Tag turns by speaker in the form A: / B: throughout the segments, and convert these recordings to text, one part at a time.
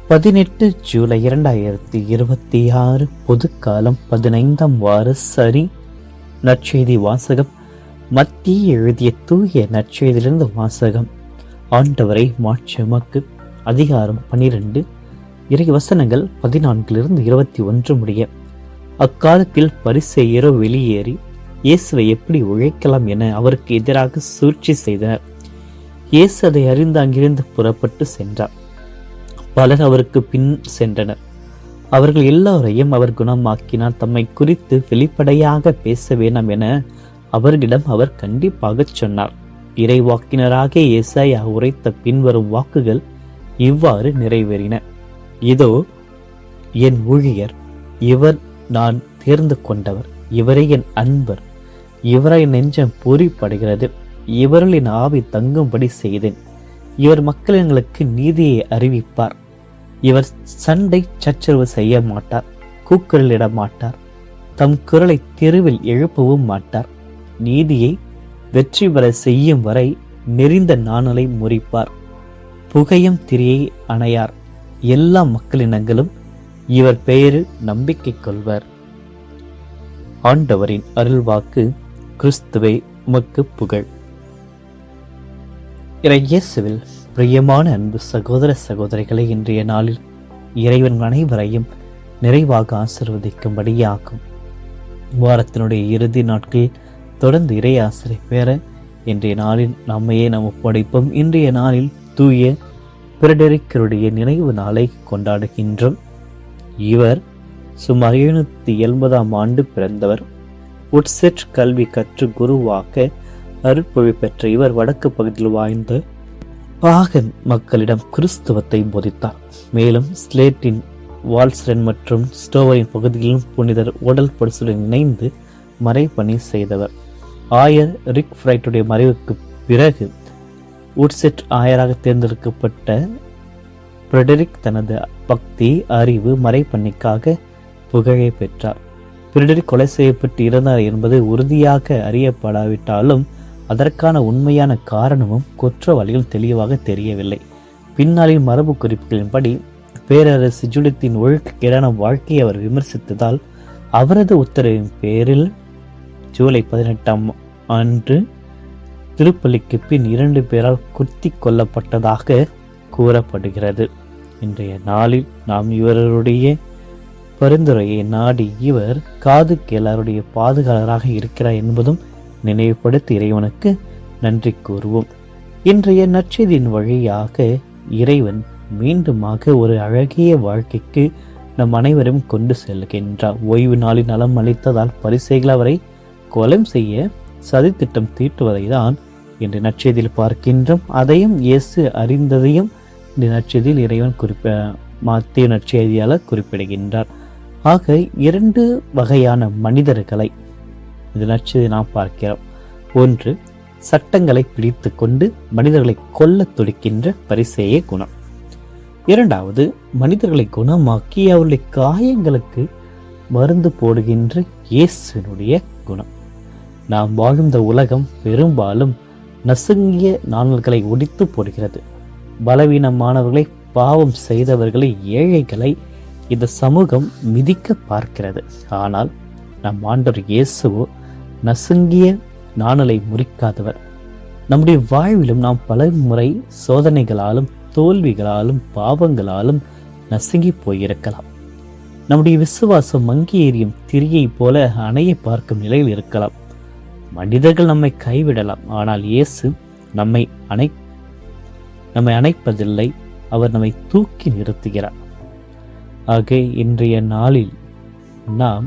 A: 18 ஜூலை 2026 பொதுக்காலம் 15ஆம் வார சரி. நற்செய்தி வாசகம். மத்திய எழுதிய தூய நற்செய்தியிலிருந்து வாசகம். ஆண்டவரை மாட்சி உமக்கு. அதிகாரம் 12, இறை வசனங்கள் 14 21 முடிய. அக்காலத்தில் பரிசேயரோ வெளியேறி இயேசுவை எப்படி உழைக்கலாம் என அவருக்கு எதிராக சூழ்ச்சி செய்தனர். இயேசு அதை அறிந்து அங்கிருந்து புறப்பட்டு சென்றார். பலர் அவருக்கு பின் சென்றனர். அவர்கள் எல்லோரையும் அவர் குணமாக்கினார். தம்மை குறித்து வெளிப்படையாக பேச வேண்டாம் என அவர்களிடம் அவர் கண்டிப்பாக சொன்னார். இறைவாக்கினராக ஏசாயா உரைத்த பின்வரும் வாக்குகள் இவ்வாறு நிறைவேறின. இதோ என் ஊழியர், இவர் நான் தேர்ந்து கொண்டவர், இவரே என் அன்பர், இவரை நெஞ்சம் பூரிப்படைகிறது, இவரில் என் ஆவி தங்கும்படி செய்தேன். இவர் மக்களுக்கு நீதியை அறிவிப்பார். இவர் சண்டை சச்சரவு செய்ய மாட்டார், கூக்குரலிட மாட்டார், தம் குரலை தெருவில் எழுப்பவும் மாட்டார். நீதியை வெற்றி பெற செய்யும் வரை நெறிந்த நாணலை முறிப்பார். புகையும் திரியை அணையார். எல்லா மக்களினங்களும் இவர் பெயரில் நம்பிக்கை கொள்வர். ஆண்டவரின் அருள்வாக்கு. கிறிஸ்துவே உமக்கு புகழ். இயேசுவில் பிரியமான அன்பு சகோதர சகோதரிகளை, இன்றைய நாளில் இறைவன் அனைவரையும் நிறைவாக ஆசீர்வதிக்கும்படியாகும். வாரத்தினுடைய இறுதி நாட்களில் தொடர்ந்து இறை ஆசிரியை பெற இன்றைய நாளில் நம்மையே நாம் ஒப்படைப்போம். இன்றைய நாளில் தூய பிரடரிக்கருடைய நினைவு நாளை கொண்டாடுகின்றோம். இவர் சுமார் 780ஆம் ஆண்டு பிறந்தவர். உட்செட் கல்வி கற்று குருவாக அருட்பொழி பெற்ற இவர் வடக்கு பகுதியில் வாழ்ந்த பாகன் மக்களிடம் கிறிஸ்துவத்தை போதித்தார். மேலும் ஸ்லேட்டின், வால்ஸ்ரன் மற்றும் ஸ்டோவரின் பகுதியிலும் புனிதர் உடல் பரிசுடன் இணைந்து மறைப்பணி செய்தவர். ஆயர் ரிக் ஃப்ரைட்டுடைய மறைவுக்கு பிறகு உட்செட் ஆயராக தேர்ந்தெடுக்கப்பட்ட பிரெடரிக் தனது பக்தி, அறிவு, மறைப்பணிக்காக புகழை பெற்றார். பிரெடரிக் கொலை செய்யப்பட்டு இறந்தார் என்பது உறுதியாக அறியப்படாவிட்டாலும் அதற்கான உண்மையான காரணமும் குற்றவாளிகள் தெளிவாக தெரியவில்லை. பின்னாளின் மரபு குறிப்புகளின்படி பேரரசு ஜூலியத்தின் ஒழுக்கக்கேடான வாழ்க்கையை அவர் விமர்சித்ததால் அவரது உத்தரவின் பேரில் ஜூலை 18ஆம் அன்று திருப்பலிக்கு பின் 2 பேரால் குத்தி கொல்லப்பட்டதாக கூறப்படுகிறது. இன்றைய நாளில் நாம் இவருடைய பரிந்துரையை நாடி இவர் காது கேளாருடைய பாதுகாவலராக இருக்கிறார் என்பதும் நினைவுபடுத்தி இறைவனுக்கு நன்றி கூறுவோம். இன்றைய நற்செய்தியின் வழியாக இறைவன் மீண்டுமாக ஒரு அழகிய வாழ்க்கைக்கு நம் அனைவரும் கொண்டு செல்கின்றார். ஓய்வு நாளில் நலம் அளித்ததால் பரிசேயர்கள் அவரை கொலை செய்ய சதித்திட்டம் தீட்டுவதை தான் இன்று நற்செய்தியில் பார்க்கின்றோம். அதையும் இயேசு அறிந்ததையும் இந்த நற்செய்தியில் இறைவன் மத்திய நற்செய்தியாளர் குறிப்பிடுகின்றார். ஆக 2 வகையான மனிதர்களை இந்த நற்செய்தியை நாம் பார்க்கிறோம். ஒன்று, சட்டங்களை பிடித்து கொண்டு மனிதர்களை கொல்ல துடிக்கின்ற பரிசேய குணம். இரண்டாவது, மனிதர்களை குணமாக்கி அவருடைய காயங்களுக்கு மருந்து போடுகின்ற இயேசுனுடைய குணம். நாம் வாழ்ந்த உலகம் பெரும்பாலும் நசுங்கிய நாணல்களை ஒடித்து போடுகிறது. பலவீனமானவர்களை, பாவம் செய்தவர்களை, ஏழைகளை இந்த சமூகம் மிதிக்க பார்க்கிறது. ஆனால் நம் ஆண்டவர் இயேசுவோ நசுங்கிய நாணலை முறிக்காதவர். நம்முடைய வாழ்விலும் நாம் பல முறை சோதனைகளாலும் தோல்விகளாலும் பாவங்களாலும் நசுங்கி போயிருக்கலாம். நம்முடைய விசுவாசம் மங்கி எறியும் திரியை போல அணைய பார்க்கும் நிலையில் இருக்கலாம். மனிதர்கள் நம்மை கைவிடலாம், ஆனால் இயேசு நம்மை அணைப்பதில்லை. அவர் நம்மை தூக்கி நிறுத்துகிறார். ஆக இன்றைய நாளில் நாம்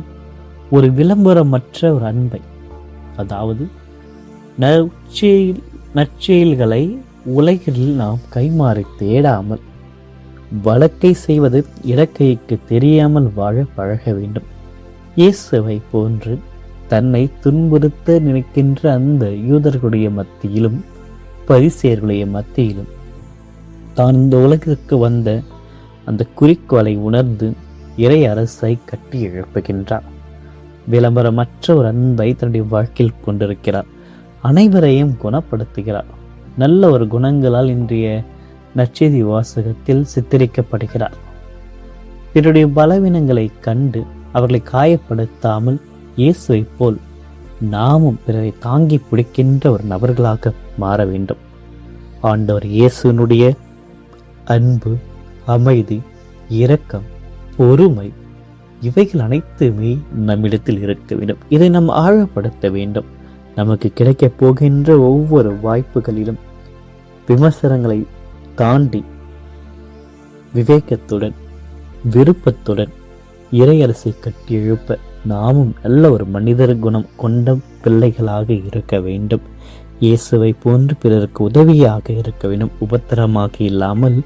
A: ஒரு விளம்பரமற்ற ஒரு அன்பை, அதாவது நற்செயல்களை உலகில் நாம் கைமாறி தேடாமல் வழக்கை செய்வது இடக்கைக்கு தெரியாமல் வாழ பழக வேண்டும். இயேசுவை போன்று தன்னை துன்புறுத்த நினைக்கின்ற அந்த யூதர்களுடைய மத்தியிலும் பரிசேயர்களுடைய மத்தியிலும் தான் இந்த உலகிற்கு வந்த அந்த குறிக்கோளை உணர்ந்து இறை அரசை கட்டி எழுப்புகின்றார். விளம்பரமற்ற ஒரு அன்பை தன்னுடைய வாழ்க்கையில் கொண்டிருக்கிறார். அனைவரையும் குணப்படுத்துகிறார். நல்ல ஒரு குணங்களால் இன்றைய நற்செய்தி வாசகத்தில் சித்தரிக்கப்படுகிறார். பிறருடைய பலவீனங்களை கண்டு அவர்களை காயப்படுத்தாமல் இயேசுவை போல் நாமும் பிறரை தாங்கி பிடிக்கின்ற ஒரு நபர்களாக மாற வேண்டும். ஆண்டவர் இயேசுனுடைய அன்பு, அமைதி, இரக்கம், பொறுமை இவைகள் அனைத்துமே நம்மிடத்தில் இருக்க வேண்டும். இதை நாம் ஆழப்படுத்த வேண்டும். நமக்கு கிடைக்கப் போகின்ற ஒவ்வொரு வாய்ப்புகளிலும் விமர்சனங்களை தாண்டி விவேகத்துடன், விருப்பத்துடன் இறையரசை கட்டி எழுப்ப நாமும் நல்ல ஒரு மனிதர் குணம் கொண்ட பிள்ளைகளாக இருக்க வேண்டும். இயேசுவை போன்று பிறருக்கு உதவியாக இருக்க வேண்டும். உபத்திரமாக இல்லாமல்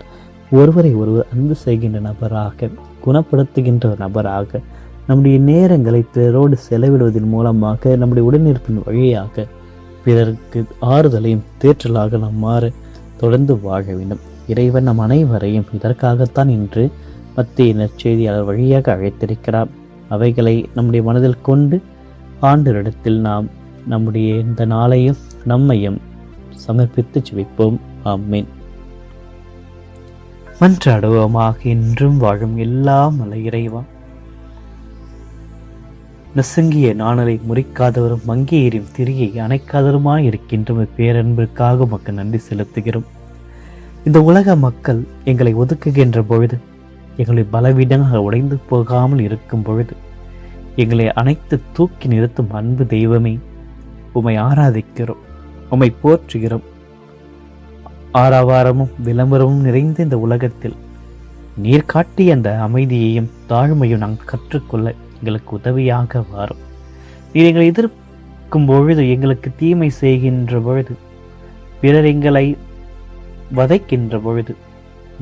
A: ஒருவரை ஒருவர் அன்பு செய்கின்ற நபராக, குணப்படுத்துகின்ற நபராக, நம்முடைய நேரங்களை பிறரோடு செலவிடுவதன் மூலமாக, நம்முடைய உடனிருப்பின் வழியாக பிறருக்கு ஆறுதலையும் தேற்றலாக நாம் மாற தொடர்ந்து வாழ வேண்டும். இறைவன் நம் அனைவரையும் இதற்காகத்தான் இன்று மத்திய நற்செய்தியாளர் வழியாக அழைத்திருக்கிறார். அவைகளை நம்முடைய மனதில் கொண்டு ஆண்டவரிடத்தில் நாம் நம்முடைய இந்த நாளையும் நம்மையும் சமர்ப்பித்து ஜெபிப்போம். ஆமென். மன்றாடுவோமாக. இன்றும் வாழும் எல்லாம் அல்ல இறைவா, நசுங்கிய நாணலை முறிக்காதவரும் மங்கியேறும் திரியை அணைக்காதவருமாய் இருக்கின்ற பேரன்பிற்காக மக்கள் நன்றி செலுத்துகிறோம். இந்த உலக மக்கள் எங்களை ஒதுக்குகின்ற பொழுது, எங்களை பலவீனமாக உடைந்து போகாமல் இருக்கும் பொழுது, எங்களை அனைத்து தூக்கி நிறுத்தும் அன்பு தெய்வமே, உம்மை ஆராதிக்கிறோம், உம்மை போற்றுகிறோம். ஆரவாரமும் விளம்பரமும் நிறைந்த இந்த உலகத்தில் நீர் காட்டிய அந்த அமைதியையும் தாழ்மையும் நாங்கள் கற்றுக்கொள்ள எங்களுக்கு உதவியாக வாரும். நீர் எங்களை எதிர்க்கும் பொழுது, எங்களுக்கு தீமை செய்கின்ற பொழுது, பிறர் எங்களை வதைக்கின்ற பொழுது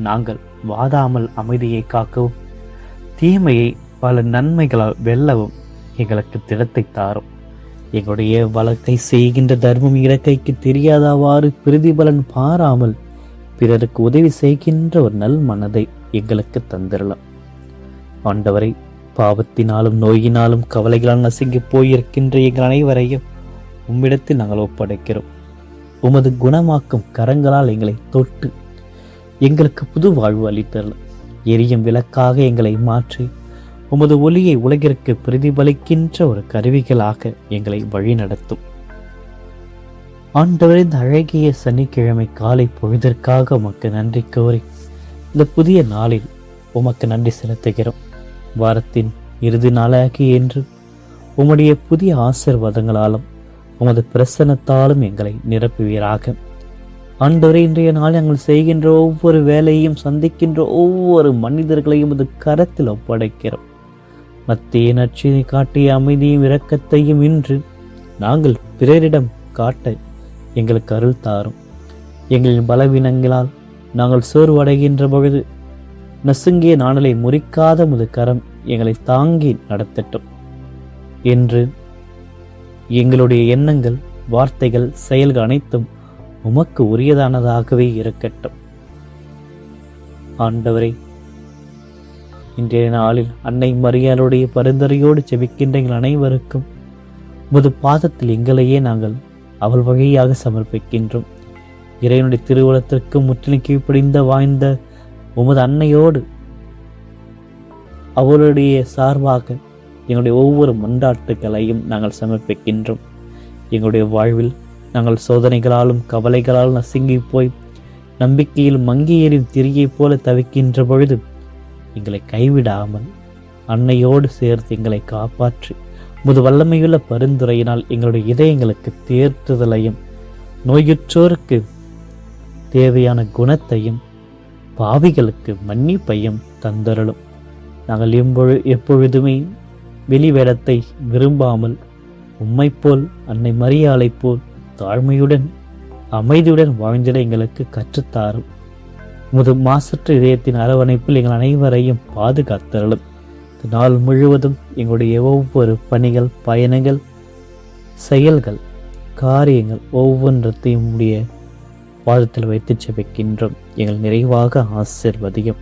A: நாங்கள் வாதாமல் அமைதியை காக்கவும், தீமையை பல நன்மைகளால் வெல்லவும் எங்களுக்கு திடத்தை தாரும். எங்களுடைய வழக்கை செய்கின்ற தர்மம் இறக்கைக்கு தெரியாதவாறு பிரதிபலன் பாராமல் பிறருக்கு உதவி செய்கின்ற ஒரு நல் மனதை எங்களுக்கு தந்திரலாம். ஆண்டவரை, பாவத்தினாலும் நோயினாலும் கவலைகளால் நசுங்கி போயிருக்கின்ற எங்கள் அனைவரையும் உம்மிடத்தில் நாங்கள் ஒப்படைக்கிறோம். உமது குணமாக்கும் கரங்களால் எங்களை தொட்டு எங்களுக்கு புது வாழ்வு அளித்தரலாம். எரியும் விளக்காக எங்களை மாற்றி உமது ஒளியை உலகிற்கு பிரதிபலிக்கின்ற ஒரு கருவிகளாக எங்களை வழி நடத்தும். ஆண்டவரே, இந்த அழகிய சனிக்கிழமை காலை பொழுதற்காக உமக்கு நன்றி கோரி இந்த புதிய நாளில் உமக்கு நன்றி செலுத்துகிறோம். வாரத்தின் இறுதி நாளாகி என்று உம்முடைய புதிய ஆசீர்வாதங்களாலும் உமது பிரசன்னத்தாலும் எங்களை நிரப்புவீராக. ஆண்டவரே, இன்றைய நாள் நாங்கள் செய்கின்ற ஒவ்வொரு வேலையையும், சந்திக்கின்ற ஒவ்வொரு மனிதர்களையும் உமது கரத்தில் ஒப்படைக்கிறோம். மத்திய நற்செய்தி காட்டிய அமைதியும் இரக்கத்தையும் இன்று நாங்கள் பிறரிடம் காட்ட எங்களுக்கு அருள் தாரும். எங்களின் பலவீனங்களால் நாங்கள் சோர்வடைகின்ற பொழுது நசுங்கிய நாணலை முறிக்காத உமது கரம் எங்களை தாங்கி நடத்தட்டும். என்று எங்களுடைய எண்ணங்கள், வார்த்தைகள், செயல்கள் அனைத்தும் உமக்கு உரியதானதாகவே இருக்கட்டும். ஆண்டவரே, இன்றைய நாளில் அன்னை மரியாளுடைய பரிந்துரையோடு செபிக்கின்ற எங்கள் அனைவருக்கும் உமது பாதத்தில் எங்களையே நாங்கள் அவள் வழியாக சமர்ப்பிக்கின்றோம். இறைவனுடைய திருவுளத்திற்கு முற்றிலும் கீழ்ப்படிந்த வாழ்ந்த உமது அன்னையோடு அவளுடைய சார்பாக எங்களுடைய ஒவ்வொரு மன்றாட்டுகளையும் நாங்கள் சமர்ப்பிக்கின்றோம். எங்களுடைய வாழ்வில் நாங்கள் சோதனைகளாலும் கவலைகளாலும் நசுங்கி போய் நம்பிக்கையில் மங்கியேறும் திரியை போல தவிக்கின்ற பொழுது எங்களை கைவிடாமல் அன்னையோடு சேர்த்து எங்களை காப்பாற்றி முது வல்லமையுள்ள பரிந்துரையினால் எங்களுடைய இதயங்களுக்கு தேர்த்துதலையும், நோயுற்றோருக்கு தேவையான குணத்தையும், பாவிகளுக்கு மன்னிப்பையும் தந்தருளும். நாங்கள் எப்பொழுதுமே வெளிவேடத்தை விரும்பாமல் உம்மை போல், அன்னை மரியாளை போல் தாழ்மையுடன் அமைதியுடன் வாழ்ந்திட எங்களுக்கு கற்றுத்தாரும். உமது மாசற்ற இதயத்தின் அரவணைப்பில் எங்கள் அனைவரையும் பாதுகாத்தருளும். நாள் முழுவதும் எங்களுடைய ஒவ்வொரு பணிகள், பயணங்கள், செயல்கள், காரியங்கள் ஒவ்வொன்றத்தையும் உடைய பாதத்தில் வைத்து செபிக்கின்றோம். எங்கள் நிறைவாக ஆசீர்வதியும்.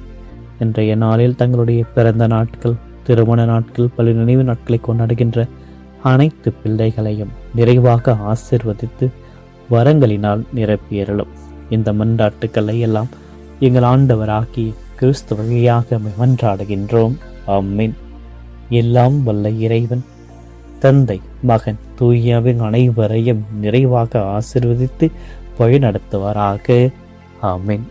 A: இன்றைய நாளில் தங்களுடைய பிறந்த நாட்கள், திருமண நாட்கள், பல நினைவு நாட்களை கொண்டாடுகின்ற அனைத்து பிள்ளைகளையும் நிறைவாக ஆசீர்வதித்து வரங்களினால் நிரப்பியறலும். இந்த மன்றாட்டுக்களை எல்லாம் எங்கள் ஆண்டவராகிய கிறிஸ்து வழியாக மன்றாடுகின்றோம். ஆமென். எல்லாம் வல்ல இறைவன் தந்தை, மகன், தூயவின் அனைவரையும் நிறைவாக ஆசீர்வதித்து வழிநடத்துவாராக. ஆமென்.